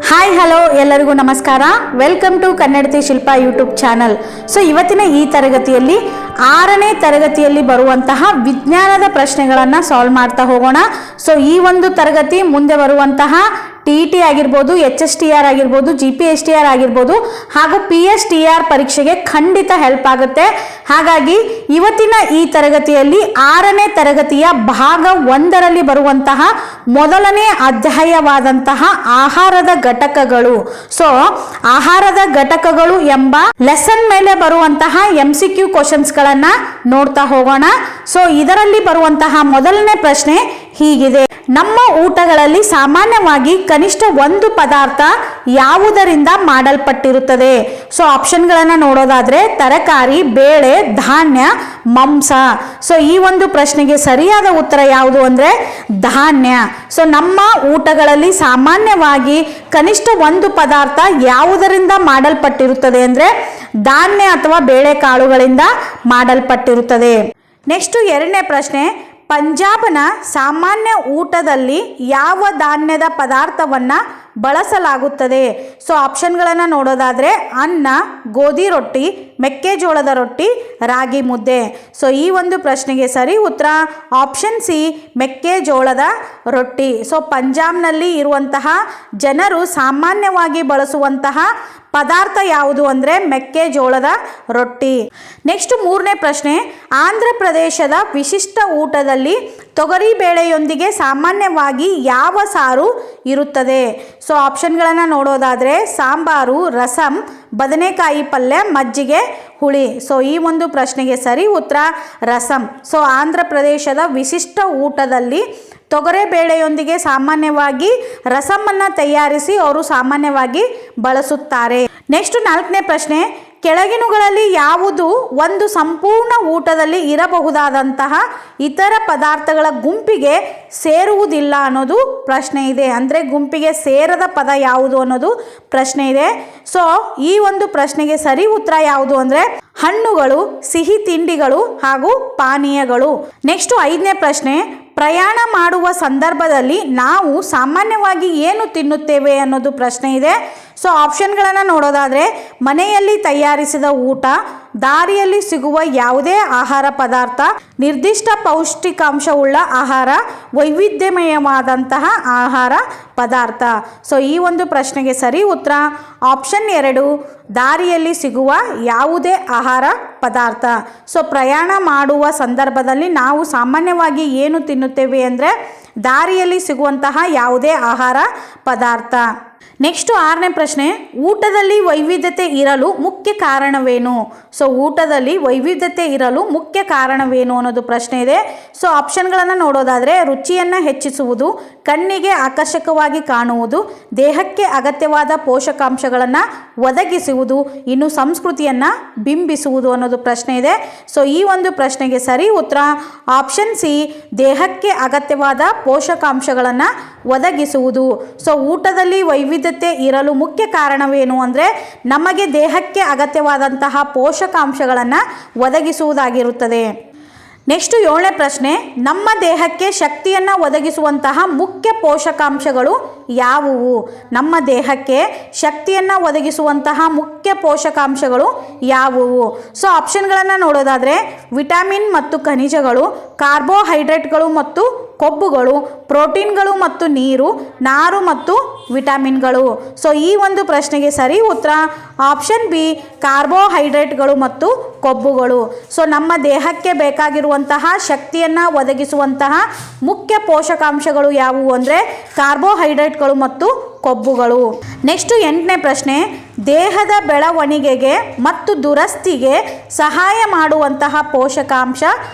Hi hello ಎಲ್ಲರಿಗೂ ನಮಸ್ಕಾರ. Welcome to Kannadathi Shilpa YouTube channel. So ಇವತ್ತಿನ ಈ ತರಗತಿಯಲ್ಲಿ 6ನೇ ತರಗತಿಯಲ್ಲಿ ಬರುವಂತಹ ವಿಜ್ಞಾನದ ಪ್ರಶ್ನೆಗಳನ್ನು ಸಾಲ್ವ್ ಮಾಡ್ತಾ ಹೋಗೋಣ. ಸೊ ಈ ಒಂದು ತರಗತಿ ಮುಂದೆ ಬರುವಂತಹ TET ಆಗಿರ್ಬೋದು, HSTR ಆಗಿರ್ಬೋದು, GPSTR ಆಗಿರ್ಬೋದು ಹಾಗೂ PSTR ಪರೀಕ್ಷೆಗೆ ಖಂಡಿತ ಹೆಲ್ಪ್ ಆಗುತ್ತೆ. ಹಾಗಾಗಿ ಇವತ್ತಿನ ಈ ತರಗತಿಯಲ್ಲಿ 6ನೇ ತರಗತಿಯ ಭಾಗ 1ರಲ್ಲಿ ಬರುವಂತಹ ಮೊದಲನೇ ಅಧ್ಯಾಯವಾದಂತಹ ಆಹಾರದ ಘಟಕಗಳು. ಸೊ ಆಹಾರದ ಘಟಕಗಳು ಎಂಬ ಲೆಸನ್ ಮೇಲೆ ಬರುವಂತಹ MCQ ಕ್ವಶನ್ಸ್ಗಳನ್ನು ನೋಡ್ತಾ ಹೋಗೋಣ. ಸೊ ಇದರಲ್ಲಿ ಬರುವಂತಹ ಮೊದಲನೇ ಪ್ರಶ್ನೆ ಹೀಗಿದೆ: ನಮ್ಮ ಊಟಗಳಲ್ಲಿ ಸಾಮಾನ್ಯವಾಗಿ ಕನಿಷ್ಠ ಒಂದು ಪದಾರ್ಥ ಯಾವುದರಿಂದ ಮಾಡಲ್ಪಟ್ಟಿರುತ್ತದೆ? ಸೊ ಆಪ್ಷನ್ಗಳನ್ನು ನೋಡೋದಾದ್ರೆ ತರಕಾರಿ, ಬೇಳೆ, ಧಾನ್ಯ, ಮಾಂಸ. ಸೊ ಈ ಒಂದು ಪ್ರಶ್ನೆಗೆ ಸರಿಯಾದ ಉತ್ತರ ಯಾವುದು ಅಂದ್ರೆ ಧಾನ್ಯ. ಸೊ ನಮ್ಮ ಊಟಗಳಲ್ಲಿ ಸಾಮಾನ್ಯವಾಗಿ ಕನಿಷ್ಠ ಒಂದು ಪದಾರ್ಥ ಯಾವುದರಿಂದ ಮಾಡಲ್ಪಟ್ಟಿರುತ್ತದೆ ಅಂದ್ರೆ ಧಾನ್ಯ ಅಥವಾ ಬೇಳೆಕಾಳುಗಳಿಂದ ಮಾಡಲ್ಪಟ್ಟಿರುತ್ತದೆ. ನೆಕ್ಸ್ಟ್ 2ನೇ ಪ್ರಶ್ನೆ: ಪಂಜಾಬ್ನ ಸಾಮಾನ್ಯ ಊಟದಲ್ಲಿ ಯಾವ ಧಾನ್ಯದ ಪದಾರ್ಥವನ್ನು ಬಳಸಲಾಗುತ್ತದೆ? ಸೊ ಆಪ್ಷನ್ಗಳನ್ನು ನೋಡೋದಾದರೆ ಅನ್ನ, ಗೋಧಿ ರೊಟ್ಟಿ, ಮೆಕ್ಕೆಜೋಳದ ರೊಟ್ಟಿ, ರಾಗಿ ಮುದ್ದೆ. ಸೊ ಈ ಒಂದು ಪ್ರಶ್ನೆಗೆ ಸರಿ ಉತ್ತರ ಆಪ್ಷನ್ ಸಿ, ಮೆಕ್ಕೆಜೋಳದ ರೊಟ್ಟಿ. ಸೊ ಪಂಜಾಬ್ನಲ್ಲಿ ಇರುವಂತಹ ಜನರು ಸಾಮಾನ್ಯವಾಗಿ ಬಳಸುವಂತಹ ಪದಾರ್ಥ ಯಾವುದು ಅಂದರೆ ಮೆಕ್ಕೆಜೋಳದ ರೊಟ್ಟಿ. ನೆಕ್ಸ್ಟ್ 3ನೇ ಪ್ರಶ್ನೆ: ಆಂಧ್ರ ಪ್ರದೇಶದ ವಿಶಿಷ್ಟ ಊಟದಲ್ಲಿ ತೊಗರಿ ಬೇಳೆಯೊಂದಿಗೆ ಸಾಮಾನ್ಯವಾಗಿ ಯಾವ ಸಾರು ಇರುತ್ತದೆ? ಸೊ ಆಪ್ಷನ್ಗಳನ್ನು ನೋಡೋದಾದರೆ ಸಾಂಬಾರು, ರಸಂ, ಬದನೆಕಾಯಿ ಪಲ್ಯ, ಮಜ್ಜಿಗೆ, ಹುಳಿ. ಸೊ ಈ ಒಂದು ಪ್ರಶ್ನೆಗೆ ಸರಿ ಉತ್ತರ ರಸಂ. ಸೊ ಆಂಧ್ರ ಪ್ರದೇಶದ ವಿಶಿಷ್ಟ ಊಟದಲ್ಲಿ ತೊಗರೆ ಬೇಳೆಯೊಂದಿಗೆ ಸಾಮಾನ್ಯವಾಗಿ ರಸಮನ್ನು ತಯಾರಿಸಿ ಅವರು ಸಾಮಾನ್ಯವಾಗಿ ಬಳಸುತ್ತಾರೆ. ನೆಕ್ಸ್ಟ್ 4ನೇ ಪ್ರಶ್ನೆ: ಕೆಳಗಿನವುಗಳಲ್ಲಿ ಯಾವುದು ಒಂದು ಸಂಪೂರ್ಣ ಊಟದಲ್ಲಿ ಇರಬಹುದಾದಂತಹ ಇತರ ಪದಾರ್ಥಗಳ ಗುಂಪಿಗೆ ಸೇರುವುದಿಲ್ಲ ಅನ್ನೋದು ಪ್ರಶ್ನೆ ಇದೆ. ಅಂದರೆ ಗುಂಪಿಗೆ ಸೇರದ ಪದ ಯಾವುದು ಅನ್ನೋದು ಪ್ರಶ್ನೆ ಇದೆ. ಸೊ ಈ ಒಂದು ಪ್ರಶ್ನೆಗೆ ಸರಿ ಉತ್ತರ ಯಾವುದು ಅಂದರೆ ಹಣ್ಣುಗಳು, ಸಿಹಿ ತಿಂಡಿಗಳು ಹಾಗೂ ಪಾನೀಯಗಳು. ನೆಕ್ಸ್ಟ್ 5ನೇ ಪ್ರಶ್ನೆ: ಪ್ರಯಾಣ ಮಾಡುವ ಸಂದರ್ಭದಲ್ಲಿ ನಾವು ಸಾಮಾನ್ಯವಾಗಿ ಏನು ತಿನ್ನುತ್ತೇವೆ ಅನ್ನೋದು ಪ್ರಶ್ನೆ ಇದೆ. ಸೊ ಆಪ್ಷನ್ಗಳನ್ನು ನೋಡೋದಾದರೆ ಮನೆಯಲ್ಲಿ ತಯಾರಿಸಿದ ಊಟ, ದಾರಿಯಲ್ಲಿ ಸಿಗುವ ಯಾವುದೇ ಆಹಾರ ಪದಾರ್ಥ, ನಿರ್ದಿಷ್ಟ ಪೌಷ್ಟಿಕಾಂಶವುಳ್ಳ ಆಹಾರ, ವೈವಿಧ್ಯಮಯವಾದಂತಹ ಆಹಾರ ಪದಾರ್ಥ. ಸೊ ಈ ಒಂದು ಪ್ರಶ್ನೆಗೆ ಸರಿ ಉತ್ತರ ಆಪ್ಷನ್ 2, ದಾರಿಯಲ್ಲಿ ಸಿಗುವ ಯಾವುದೇ ಆಹಾರ ಪದಾರ್ಥ. ಸೊ ಪ್ರಯಾಣ ಮಾಡುವ ಸಂದರ್ಭದಲ್ಲಿ ನಾವು ಸಾಮಾನ್ಯವಾಗಿ ಏನು ತಿನ್ನುತ್ತೇವೆ ಅಂದರೆ ದಾರಿಯಲ್ಲಿ ಸಿಗುವಂತಹ ಯಾವುದೇ ಆಹಾರ ಪದಾರ್ಥ. ನೆಕ್ಸ್ಟ್ 6ನೇ ಪ್ರಶ್ನೆ: ಊಟದಲ್ಲಿ ವೈವಿಧ್ಯತೆ ಇರಲು ಮುಖ್ಯ ಕಾರಣವೇನು? ಸೊ ಊಟದಲ್ಲಿ ವೈವಿಧ್ಯತೆ ಇರಲು ಮುಖ್ಯ ಕಾರಣವೇನು ಅನ್ನೋದು ಪ್ರಶ್ನೆ ಇದೆ. ಸೊ ಆಪ್ಷನ್ಗಳನ್ನು ನೋಡೋದಾದರೆ ರುಚಿಯನ್ನು ಹೆಚ್ಚಿಸುವುದು, ಕಣ್ಣಿಗೆ ಆಕರ್ಷಕವಾಗಿ ಕಾಣುವುದು, ದೇಹಕ್ಕೆ ಅಗತ್ಯವಾದ ಪೋಷಕಾಂಶಗಳನ್ನು ಒದಗಿಸುವುದು, ಇನ್ನು ಸಂಸ್ಕೃತಿಯನ್ನು ಬಿಂಬಿಸುವುದು ಅನ್ನೋದು ಪ್ರಶ್ನೆ ಇದೆ. ಸೊ ಈ ಒಂದು ಪ್ರಶ್ನೆಗೆ ಸರಿ ಉತ್ತರ ಆಪ್ಷನ್ ಸಿ, ದೇಹಕ್ಕೆ ಅಗತ್ಯವಾದ ಪೋಷಕಾಂಶಗಳನ್ನು ಒದಗಿಸುವುದು. ಸೊ ಊಟದಲ್ಲಿ ವೈವಿಧ್ಯತೆ ಇರಲು ಮುಖ್ಯ ಕಾರಣವೇನು ಅಂದರೆ ನಮಗೆ ದೇಹಕ್ಕೆ ಅಗತ್ಯವಾದಂತಹ ಪೋಷಕಾಂಶಗಳನ್ನು ಒದಗಿಸುವುದಾಗಿರುತ್ತದೆ. ನೆಕ್ಸ್ಟ್ 7ನೇ ಪ್ರಶ್ನೆ: ನಮ್ಮ ದೇಹಕ್ಕೆ ಶಕ್ತಿಯನ್ನು ಒದಗಿಸುವಂತಹ ಮುಖ್ಯ ಪೋಷಕಾಂಶಗಳು ಯಾವುವು? ನಮ್ಮ ದೇಹಕ್ಕೆ ಶಕ್ತಿಯನ್ನು ಒದಗಿಸುವಂತಹ ಮುಖ್ಯ ಪೋಷಕಾಂಶಗಳು ಯಾವುವು? ಸೊ ಆಪ್ಷನ್ಗಳನ್ನು ನೋಡೋದಾದರೆ ವಿಟಮಿನ್ ಮತ್ತು ಖನಿಜಗಳು, ಕಾರ್ಬೋಹೈಡ್ರೇಟ್ಗಳು ಮತ್ತು ಕೊಬ್ಬುಗಳು, ಪ್ರೋಟೀನ್ಗಳು ಮತ್ತು ನೀರು, ನಾರು ಮತ್ತು ವಿಟಮಿನ್ಗಳು. ಸೊ ಈ ಒಂದು ಪ್ರಶ್ನೆಗೆ ಸರಿ ಉತ್ತರ ಆಪ್ಷನ್ ಬಿ, ಕಾರ್ಬೋಹೈಡ್ರೇಟ್ಗಳು ಮತ್ತು ಕೊಬ್ಬುಗಳು. ಸೊ ನಮ್ಮ ದೇಹಕ್ಕೆ ಬೇಕಾಗಿರುವಂತಹ ಶಕ್ತಿಯನ್ನು ಒದಗಿಸುವಂತಹ ಮುಖ್ಯ ಪೋಷಕಾಂಶಗಳು ಯಾವುವು ಅಂದರೆ ಕಾರ್ಬೋಹೈಡ್ರೇಟ್ಗಳು ಮತ್ತು ಕೊಬ್ಬುಗಳು. ನೆಕ್ಸ್ಟ್ 8ನೇ ಪ್ರಶ್ನೆ: ದೇಹದ ಬೆಳವಣಿಗೆಗೆ ಮತ್ತು ದುರಸ್ತಿಗೆ ಸಹಾಯ ಮಾಡುವಂತಹ ಪೋಷಕಾಂಶ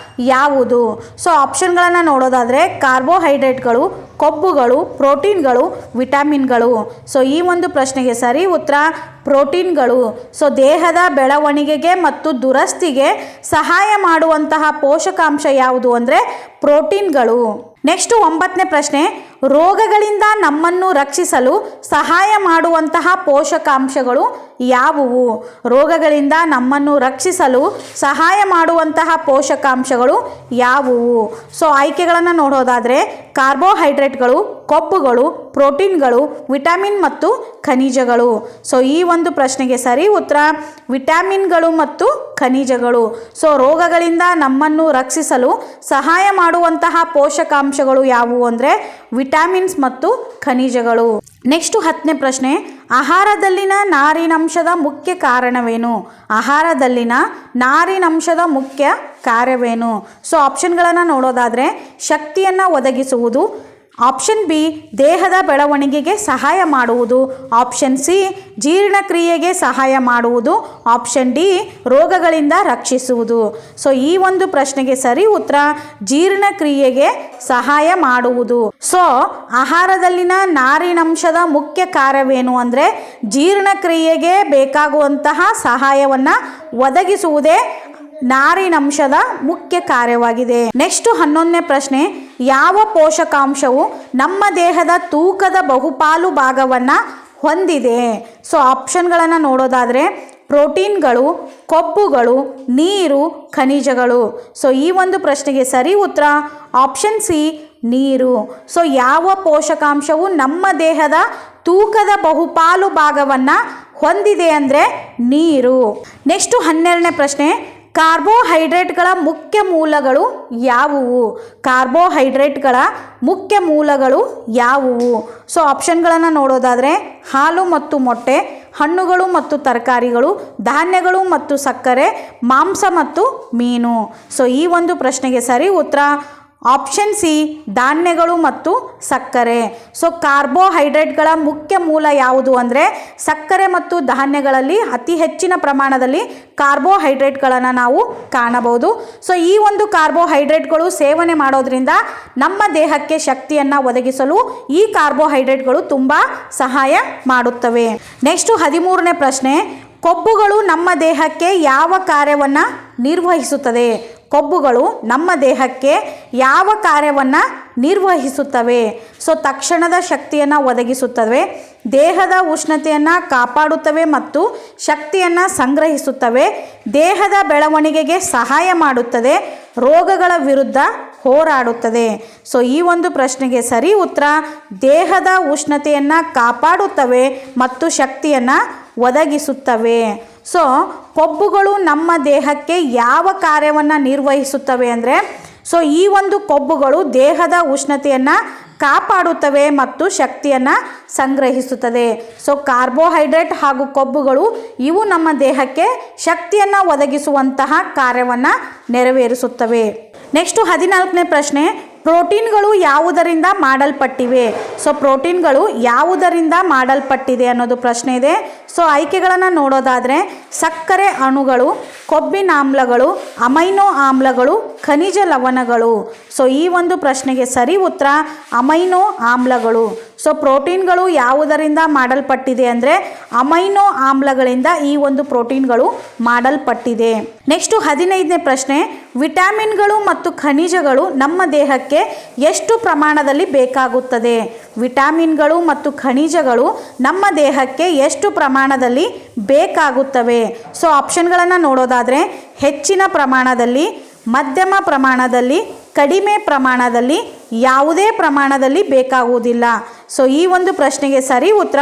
ಯಾವುದು? ಸೊ ಆಪ್ಷನ್ಗಳನ್ನು ನೋಡೋದಾದರೆ ಕಾರ್ಬೋಹೈಡ್ರೇಟ್ಗಳು, ಕೊಬ್ಬುಗಳು, ಪ್ರೋಟೀನ್ಗಳು, ವಿಟಮಿನ್ಗಳು. ಸೊ ಈ ಒಂದು ಪ್ರಶ್ನೆಗೆ ಸರಿ ಉತ್ತರ ಪ್ರೋಟೀನ್ಗಳು. ಸೊ ದೇಹದ ಬೆಳವಣಿಗೆಗೆ ಮತ್ತು ದುರಸ್ತಿಗೆ ಸಹಾಯ ಮಾಡುವಂತಹ ಪೋಷಕಾಂಶ ಯಾವುದು ಅಂದರೆ ಪ್ರೋಟೀನ್ಗಳು. ನೆಕ್ಸ್ಟ್ 9ನೇ ಪ್ರಶ್ನೆ: ರೋಗಗಳಿಂದ ನಮ್ಮನ್ನು ರಕ್ಷಿಸಲು ಸಹಾಯ ಮಾಡುವಂತಹ ಪೋಷಕಾಂಶಗಳು ಯಾವುವು? ರೋಗಗಳಿಂದ ನಮ್ಮನ್ನು ರಕ್ಷಿಸಲು ಸಹಾಯ ಮಾಡುವಂತಹ ಪೋಷಕಾಂಶಗಳು ಯಾವುವು? ಸೊ ಆಯ್ಕೆಗಳನ್ನು ನೋಡೋದಾದರೆ ಕಾರ್ಬೋಹೈಡ್ರೇಟ್ಗಳು, ಕೊಬ್ಬುಗಳು, ಪ್ರೋಟೀನ್ಗಳು, ವಿಟಮಿನ್ ಮತ್ತು ಖನಿಜಗಳು. ಸೊ ಈ ಒಂದು ಪ್ರಶ್ನೆಗೆ ಸರಿ ಉತ್ತರ ವಿಟಮಿನ್ಗಳು ಮತ್ತು ಖನಿಜಗಳು. ಸೊ ರೋಗಗಳಿಂದ ನಮ್ಮನ್ನು ರಕ್ಷಿಸಲು ಸಹಾಯ ಮಾಡುವಂತಹ ಪೋಷಕಾಂಶಗಳು ಯಾವುವು ಅಂದರೆ ವಿಟಮಿನ್ಸ್ ಮತ್ತು ಖನಿಜಗಳು. ನೆಕ್ಸ್ಟ್ 10ನೇ ಪ್ರಶ್ನೆ, ಆಹಾರದಲ್ಲಿನ ನಾರಿನಂಶದ ಮುಖ್ಯ ಕಾರಣವೇನು? ಆಹಾರದಲ್ಲಿನ ನಾರಿನಂಶದ ಮುಖ್ಯ ಕಾರ್ಯವೇನು? ಸೊ ಆಪ್ಷನ್ಗಳನ್ನು ನೋಡೋದಾದರೆ ಶಕ್ತಿಯನ್ನು ಒದಗಿಸುವುದು, ಆಪ್ಷನ್ ಬಿ ದೇಹದ ಬೆಳವಣಿಗೆಗೆ ಸಹಾಯ ಮಾಡುವುದು, ಆಪ್ಷನ್ ಸಿ ಜೀರ್ಣಕ್ರಿಯೆಗೆ ಸಹಾಯ ಮಾಡುವುದು, ಆಪ್ಷನ್ ಡಿ ರೋಗಗಳಿಂದ ರಕ್ಷಿಸುವುದು. ಸೊ ಈ ಒಂದು ಪ್ರಶ್ನೆಗೆ ಸರಿ ಉತ್ತರ ಜೀರ್ಣಕ್ರಿಯೆಗೆ ಸಹಾಯ ಮಾಡುವುದು. ಸೊ ಆಹಾರದಲ್ಲಿನ ನಾರಿನಂಶದ ಮುಖ್ಯ ಕಾರ್ಯವೇನು ಅಂದರೆ ಜೀರ್ಣಕ್ರಿಯೆಗೆ ಬೇಕಾಗುವಂತಹ ಸಹಾಯವನ್ನು ಒದಗಿಸುವುದೇ ನಾರಿನಂಶದ ಮುಖ್ಯ ಕಾರ್ಯವಾಗಿದೆ. ನೆಕ್ಸ್ಟ್ 11ನೇ ಪ್ರಶ್ನೆ, ಯಾವ ಪೋಷಕಾಂಶವು ನಮ್ಮ ದೇಹದ ತೂಕದ ಬಹುಪಾಲು ಭಾಗವನ್ನು ಹೊಂದಿದೆ? ಸೊ ಆಪ್ಷನ್ಗಳನ್ನು ನೋಡೋದಾದರೆ ಪ್ರೋಟೀನ್ಗಳು, ಕೊಬ್ಬುಗಳು, ನೀರು, ಖನಿಜಗಳು. ಸೊ ಈ ಒಂದು ಪ್ರಶ್ನೆಗೆ ಸರಿ ಉತ್ತರ ಆಪ್ಷನ್ ಸಿ ನೀರು. ಸೊ ಯಾವ ಪೋಷಕಾಂಶವು ನಮ್ಮ ದೇಹದ ತೂಕದ ಬಹುಪಾಲು ಭಾಗವನ್ನು ಹೊಂದಿದೆ ಅಂದರೆ ನೀರು. ನೆಕ್ಸ್ಟ್ 12ನೇ ಪ್ರಶ್ನೆ, ಕಾರ್ಬೋಹೈಡ್ರೇಟ್ಗಳ ಮುಖ್ಯ ಮೂಲಗಳು ಯಾವುವು? ಕಾರ್ಬೋಹೈಡ್ರೇಟ್ಗಳ ಮುಖ್ಯ ಮೂಲಗಳು ಯಾವುವು? ಸೊ ಆಪ್ಷನ್ಗಳನ್ನು ನೋಡೋದಾದರೆ ಹಾಲು ಮತ್ತು ಮೊಟ್ಟೆ, ಹಣ್ಣುಗಳು ಮತ್ತು ತರಕಾರಿಗಳು, ಧಾನ್ಯಗಳು ಮತ್ತು ಸಕ್ಕರೆ, ಮಾಂಸ ಮತ್ತು ಮೀನು. ಸೊ ಈ ಒಂದು ಪ್ರಶ್ನೆಗೆ ಸರಿ ಉತ್ತರ ಆಪ್ಷನ್ ಸಿ ಧಾನ್ಯಗಳು ಮತ್ತು ಸಕ್ಕರೆ. ಸೊ ಕಾರ್ಬೋಹೈಡ್ರೇಟ್ಗಳ ಮುಖ್ಯ ಮೂಲ ಯಾವುದು ಅಂದರೆ ಸಕ್ಕರೆ ಮತ್ತು ಧಾನ್ಯಗಳಲ್ಲಿ ಅತಿ ಹೆಚ್ಚಿನ ಪ್ರಮಾಣದಲ್ಲಿ ಕಾರ್ಬೋಹೈಡ್ರೇಟ್ಗಳನ್ನು ನಾವು ಕಾಣಬಹುದು. ಸೊ ಈ ಒಂದು ಕಾರ್ಬೋಹೈಡ್ರೇಟ್ಗಳು ಸೇವನೆ ಮಾಡೋದ್ರಿಂದ ನಮ್ಮ ದೇಹಕ್ಕೆ ಶಕ್ತಿಯನ್ನು ಒದಗಿಸಲು ಈ ಕಾರ್ಬೋಹೈಡ್ರೇಟ್ಗಳು ತುಂಬ ಸಹಾಯ ಮಾಡುತ್ತವೆ. ನೆಕ್ಸ್ಟ್ 13ನೇ ಪ್ರಶ್ನೆ, ಕೊಬ್ಬುಗಳು ನಮ್ಮ ದೇಹಕ್ಕೆ ಯಾವ ಕಾರ್ಯವನ್ನು ನಿರ್ವಹಿಸುತ್ತದೆ? ಕೊಬ್ಬುಗಳು ನಮ್ಮ ದೇಹಕ್ಕೆ ಯಾವ ಕಾರ್ಯವನ್ನು ನಿರ್ವಹಿಸುತ್ತವೆ? ಸೊ ತಕ್ಷಣದ ಶಕ್ತಿಯನ್ನು ಒದಗಿಸುತ್ತವೆ, ದೇಹದ ಉಷ್ಣತೆಯನ್ನು ಕಾಪಾಡುತ್ತವೆ ಮತ್ತು ಶಕ್ತಿಯನ್ನು ಸಂಗ್ರಹಿಸುತ್ತವೆ, ದೇಹದ ಬೆಳವಣಿಗೆಗೆ ಸಹಾಯ ಮಾಡುತ್ತದೆ, ರೋಗಗಳ ವಿರುದ್ಧ ಹೋರಾಡುತ್ತದೆ. ಸೊ ಈ ಒಂದು ಪ್ರಶ್ನೆಗೆ ಸರಿ ಉತ್ತರ ದೇಹದ ಉಷ್ಣತೆಯನ್ನು ಕಾಪಾಡುತ್ತವೆ ಮತ್ತು ಶಕ್ತಿಯನ್ನು ಒದಗಿಸುತ್ತವೆ. ಸೊ ಕೊಬ್ಬುಗಳು ನಮ್ಮ ದೇಹಕ್ಕೆ ಯಾವ ಕಾರ್ಯವನ್ನು ನಿರ್ವಹಿಸುತ್ತವೆ ಅಂದರೆ ಸೊ ಈ ಒಂದು ಕೊಬ್ಬುಗಳು ದೇಹದ ಉಷ್ಣತೆಯನ್ನು ಕಾಪಾಡುತ್ತವೆ ಮತ್ತು ಶಕ್ತಿಯನ್ನು ಸಂಗ್ರಹಿಸುತ್ತದೆ. ಸೊ ಕಾರ್ಬೋಹೈಡ್ರೇಟ್ ಹಾಗೂ ಕೊಬ್ಬುಗಳು ಇವು ನಮ್ಮ ದೇಹಕ್ಕೆ ಶಕ್ತಿಯನ್ನು ಒದಗಿಸುವಂತಹ ಕಾರ್ಯವನ್ನು ನೆರವೇರಿಸುತ್ತವೆ. ನೆಕ್ಸ್ಟ್ 14ನೇ ಪ್ರಶ್ನೆ, ಪ್ರೋಟೀನ್ಗಳು ಯಾವುದರಿಂದ ಮಾಡಲ್ಪಟ್ಟಿವೆ? ಸೊ ಪ್ರೋಟೀನ್ಗಳು ಯಾವುದರಿಂದ ಮಾಡಲ್ಪಟ್ಟಿದೆ ಅನ್ನೋದು ಪ್ರಶ್ನೆ ಇದೆ. ಸೊ ಆಯ್ಕೆಗಳನ್ನು ನೋಡೋದಾದರೆ ಸಕ್ಕರೆ ಅಣುಗಳು, ಕೊಬ್ಬಿನಾಮ್ಲಗಳು, ಅಮೈನೋ ಆಮ್ಲಗಳು, ಖನಿಜ ಲವಣಗಳು. ಸೊ ಈ ಒಂದು ಪ್ರಶ್ನೆಗೆ ಸರಿ ಉತ್ತರ ಅಮೈನೋ ಆಮ್ಲಗಳು. ಸೊ ಪ್ರೋಟೀನ್ಗಳು ಯಾವುದರಿಂದ ಮಾಡಲ್ಪಟ್ಟಿದೆ ಅಂದರೆ ಅಮೈನೋ ಆಮ್ಲಗಳಿಂದ ಈ ಒಂದು ಪ್ರೋಟೀನ್ಗಳು ಮಾಡಲ್ಪಟ್ಟಿದೆ. ನೆಕ್ಸ್ಟ್ 15ನೇ ಪ್ರಶ್ನೆ, ವಿಟಮಿನ್ಗಳು ಮತ್ತು ಖನಿಜಗಳು ನಮ್ಮ ದೇಹಕ್ಕೆ ಎಷ್ಟು ಪ್ರಮಾಣದಲ್ಲಿ ಬೇಕಾಗುತ್ತದೆ? ವಿಟಮಿನ್ಗಳು ಮತ್ತು ಖನಿಜಗಳು ನಮ್ಮ ದೇಹಕ್ಕೆ ಎಷ್ಟು ಪ್ರಮಾಣದಲ್ಲಿ ಬೇಕಾಗುತ್ತವೆ? ಸೊ ಆಪ್ಷನ್ಗಳನ್ನು ನೋಡೋದಾದರೆ ಹೆಚ್ಚಿನ ಪ್ರಮಾಣದಲ್ಲಿ, ಮಧ್ಯಮ ಪ್ರಮಾಣದಲ್ಲಿ, ಕಡಿಮೆ ಪ್ರಮಾಣದಲ್ಲಿ, ಯಾವುದೇ ಪ್ರಮಾಣದಲ್ಲಿ ಬೇಕಾಗುವುದಿಲ್ಲ. ಸೊ ಈ ಒಂದು ಪ್ರಶ್ನೆಗೆ ಸರಿ ಉತ್ತರ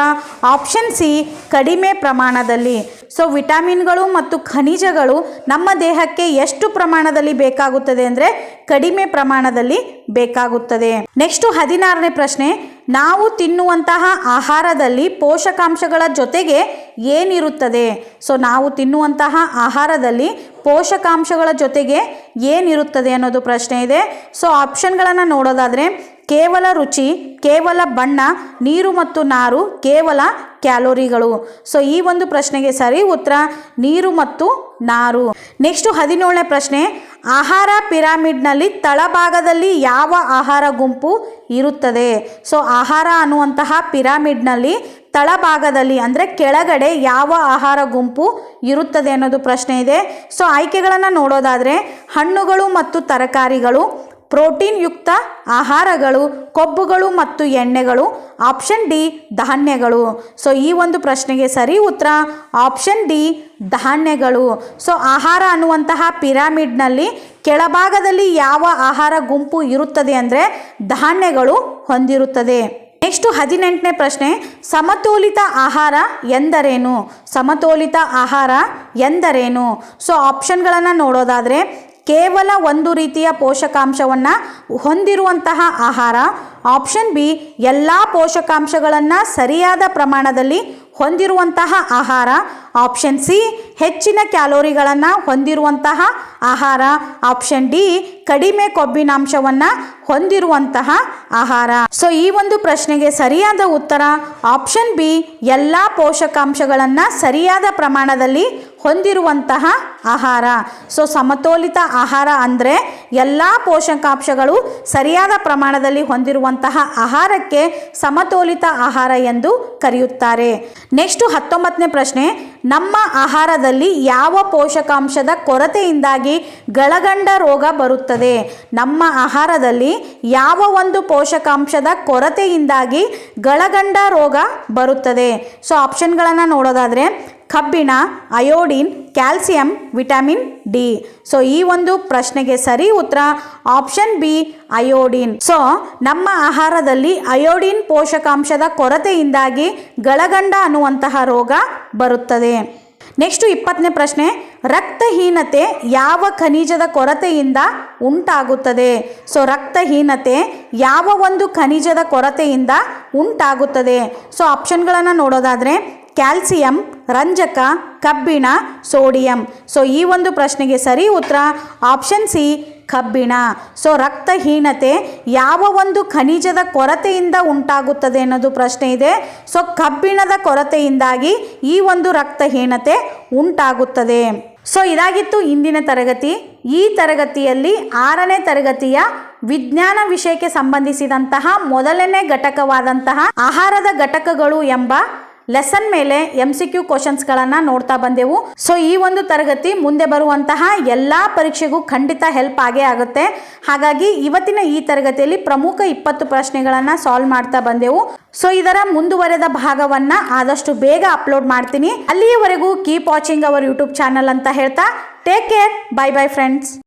ಆಪ್ಷನ್ ಸಿ ಕಡಿಮೆ ಪ್ರಮಾಣದಲ್ಲಿ. ಸೊ ವಿಟಮಿನ್ಗಳು ಮತ್ತು ಖನಿಜಗಳು ನಮ್ಮ ದೇಹಕ್ಕೆ ಎಷ್ಟು ಪ್ರಮಾಣದಲ್ಲಿ ಬೇಕಾಗುತ್ತದೆ ಅಂದರೆ ಕಡಿಮೆ ಪ್ರಮಾಣದಲ್ಲಿ ಬೇಕಾಗುತ್ತದೆ. ನೆಕ್ಸ್ಟ್ 16ನೇ ಪ್ರಶ್ನೆ, ನಾವು ತಿನ್ನುವಂತಹ ಆಹಾರದಲ್ಲಿ ಪೋಷಕಾಂಶಗಳ ಜೊತೆಗೆ ಏನಿರುತ್ತದೆ? ಸೊ ನಾವು ತಿನ್ನುವಂತಹ ಆಹಾರದಲ್ಲಿ ಪೋಷಕಾಂಶಗಳ ಜೊತೆಗೆ ಏನಿರುತ್ತದೆ ಅನ್ನೋದು ಪ್ರಶ್ನೆ ಇದೆ. ಸೊ ಆಪ್ಷನ್ಗಳನ್ನು ನೋಡೋದಾದರೆ ಕೇವಲ ರುಚಿ, ಕೇವಲ ಬಣ್ಣ, ನೀರು ಮತ್ತು ನಾರು, ಕೇವಲ ಕ್ಯಾಲೋರಿಗಳು. ಸೊ ಈ ಒಂದು ಪ್ರಶ್ನೆಗೆ ಸರಿ ಉತ್ತರ ನೀರು ಮತ್ತು ನಾರು. ನೆಕ್ಸ್ಟ್ 17ನೇ ಪ್ರಶ್ನೆ, ಆಹಾರ ಪಿರಾಮಿಡ್ನಲ್ಲಿ ತಳಭಾಗದಲ್ಲಿ ಯಾವ ಆಹಾರ ಗುಂಪು ಇರುತ್ತದೆ? ಸೊ ಆಹಾರ ಅನ್ನುವಂತಹ ಪಿರಾಮಿಡ್ನಲ್ಲಿ ತಳಭಾಗದಲ್ಲಿ ಅಂದರೆ ಕೆಳಗಡೆ ಯಾವ ಆಹಾರ ಗುಂಪು ಇರುತ್ತದೆ ಅನ್ನೋದು ಪ್ರಶ್ನೆ ಇದೆ. ಸೊ ಆಯ್ಕೆಗಳನ್ನು ನೋಡೋದಾದರೆ ಹಣ್ಣುಗಳು ಮತ್ತು ತರಕಾರಿಗಳು, ಪ್ರೋಟೀನ್ ಯುಕ್ತ ಆಹಾರಗಳು, ಕೊಬ್ಬುಗಳು ಮತ್ತು ಎಣ್ಣೆಗಳು. ಆಪ್ಷನ್ ಡಿ ಧಾನ್ಯಗಳು. ಸೊ ಈ ಒಂದು ಪ್ರಶ್ನೆಗೆ ಸರಿ ಉತ್ತರ ಆಪ್ಷನ್ ಡಿ ಧಾನ್ಯಗಳು. ಸೊ ಆಹಾರ ಅನ್ನುವಂತಹ ಪಿರಾಮಿಡ್ನಲ್ಲಿ ಕೆಳಭಾಗದಲ್ಲಿ ಯಾವ ಆಹಾರ ಗುಂಪು ಇರುತ್ತದೆ ಅಂದರೆ ಧಾನ್ಯಗಳು ಹೊಂದಿರುತ್ತದೆ. ನೆಕ್ಸ್ಟ್ 18ನೇ ಪ್ರಶ್ನೆ, ಸಮತೋಲಿತ ಆಹಾರ ಎಂದರೇನು? ಸಮತೋಲಿತ ಆಹಾರ ಎಂದರೇನು? ಸೊ ಆಪ್ಷನ್ಗಳನ್ನು ನೋಡೋದಾದರೆ ಕೇವಲ ಒಂದು ರೀತಿಯ ಪೋಷಕಾಂಶವನ್ನು ಹೊಂದಿರುವಂತಹ ಆಹಾರ. ಆಪ್ಷನ್ ಬಿ ಎಲ್ಲ ಪೋಷಕಾಂಶಗಳನ್ನು ಸರಿಯಾದ ಪ್ರಮಾಣದಲ್ಲಿ ಹೊಂದಿರುವಂತಹ ಆಹಾರ. ಆಪ್ಷನ್ ಸಿ ಹೆಚ್ಚಿನ ಕ್ಯಾಲೋರಿಗಳನ್ನು ಹೊಂದಿರುವಂತಹ ಆಹಾರ. ಆಪ್ಷನ್ ಡಿ ಕಡಿಮೆ ಕೊಬ್ಬಿನಾಂಶವನ್ನು ಹೊಂದಿರುವಂತಹ ಆಹಾರ. ಸೊ ಈ ಒಂದು ಪ್ರಶ್ನೆಗೆ ಸರಿಯಾದ ಉತ್ತರ ಆಪ್ಷನ್ ಬಿ ಎಲ್ಲ ಪೋಷಕಾಂಶಗಳನ್ನು ಸರಿಯಾದ ಪ್ರಮಾಣದಲ್ಲಿ ಹೊಂದಿರುವಂತಹ ಆಹಾರ. ಸೊ ಸಮತೋಲಿತ ಆಹಾರ ಅಂದರೆ ಎಲ್ಲ ಪೋಷಕಾಂಶಗಳು ಸರಿಯಾದ ಪ್ರಮಾಣದಲ್ಲಿ ಹೊಂದಿರುವಂತಹ ಆಹಾರಕ್ಕೆ ಸಮತೋಲಿತ ಆಹಾರ ಎಂದು ಕರೆಯುತ್ತಾರೆ. ನೆಕ್ಸ್ಟ್ 19ನೇ ಪ್ರಶ್ನೆ, ನಮ್ಮ ಆಹಾರದಲ್ಲಿ ಯಾವ ಪೋಷಕಾಂಶದ ಕೊರತೆಯಿಂದಾಗಿ ಗಳಗಂಡ ರೋಗ ಬರುತ್ತದೆ? ನಮ್ಮ ಆಹಾರದಲ್ಲಿ ಯಾವ ಒಂದು ಪೋಷಕಾಂಶದ ಕೊರತೆಯಿಂದಾಗಿ ಗಳಗಂಡ ರೋಗ ಬರುತ್ತದೆ? ಸೊ ಆಪ್ಷನ್ಗಳನ್ನು ನೋಡೋದಾದರೆ ಕಬ್ಬಿಣ, iodine, calcium, vitamin D. So ಈ ಒಂದು ಪ್ರಶ್ನೆಗೆ ಸರಿ ಉತ್ತರ ಆಪ್ಷನ್ ಬಿ ಅಯೋಡಿನ್. ಸೊ ನಮ್ಮ ಆಹಾರದಲ್ಲಿ ಅಯೋಡಿನ್ ಪೋಷಕಾಂಶದ ಕೊರತೆಯಿಂದಾಗಿ ಗಳಗಂಡ ಅನ್ನುವಂತಹ ರೋಗ ಬರುತ್ತದೆ. ನೆಕ್ಸ್ಟ್ 20ನೇ ಪ್ರಶ್ನೆ, ರಕ್ತಹೀನತೆ ಯಾವ ಖನಿಜದ ಕೊರತೆಯಿಂದ ಉಂಟಾಗುತ್ತದೆ? ಸೊ ರಕ್ತಹೀನತೆ ಯಾವ ಒಂದು ಖನಿಜದ ಕೊರತೆಯಿಂದ ಉಂಟಾಗುತ್ತದೆ? ಸೊ ಆಪ್ಷನ್ಗಳನ್ನು ನೋಡೋದಾದರೆ ಕ್ಯಾಲ್ಸಿಯಂ, ರಂಜಕ, ಕಬ್ಬಿಣ, ಸೋಡಿಯಂ. ಸೊ ಈ ಒಂದು ಪ್ರಶ್ನೆಗೆ ಸರಿ ಉತ್ತರ ಆಪ್ಷನ್ ಸಿ ಕಬ್ಬಿಣ. ಸೊ ರಕ್ತಹೀನತೆ ಯಾವ ಒಂದು ಖನಿಜದ ಕೊರತೆಯಿಂದ ಉಂಟಾಗುತ್ತದೆ ಅನ್ನೋದು ಪ್ರಶ್ನೆ ಇದೆ. ಸೊ ಕಬ್ಬಿಣದ ಕೊರತೆಯಿಂದಾಗಿ ಈ ಒಂದು ರಕ್ತಹೀನತೆ ಉಂಟಾಗುತ್ತದೆ. ಸೊ ಇದಾಗಿತ್ತು ಇಂದಿನ ತರಗತಿ. ಈ ತರಗತಿಯಲ್ಲಿ 6ನೇ ತರಗತಿಯ ವಿಜ್ಞಾನ ವಿಷಯಕ್ಕೆ ಸಂಬಂಧಿಸಿದಂತಹ ಮೊದಲನೇ ಘಟಕವಾದಂತಹ ಆಹಾರದ ಘಟಕಗಳು ಎಂಬ ಲೆಸನ್ ಮೇಲೆ MCQ ಕ್ವಶನ್ಸ್ಗಳನ್ನು ನೋಡ್ತಾ ಬಂದೆವು. ಸೊ ಈ ಒಂದು ತರಗತಿ ಮುಂದೆ ಬರುವಂತಹ ಎಲ್ಲ ಪರೀಕ್ಷೆಗೂ ಖಂಡಿತ ಹೆಲ್ಪ್ ಆಗೇ ಆಗುತ್ತೆ. ಹಾಗಾಗಿ ಇವತ್ತಿನ ಈ ತರಗತಿಯಲ್ಲಿ ಪ್ರಮುಖ 20 ಪ್ರಶ್ನೆಗಳನ್ನು ಸಾಲ್ವ್ ಮಾಡ್ತಾ ಬಂದೆವು. ಸೊ ಇದರ ಮುಂದುವರೆದ ಭಾಗವನ್ನು ಆದಷ್ಟು ಬೇಗ ಅಪ್ಲೋಡ್ ಮಾಡ್ತೀನಿ. ಅಲ್ಲಿಯವರೆಗೂ keep watching our YouTube channel ಅಂತ ಹೇಳ್ತಾ take care. Bye bye friends.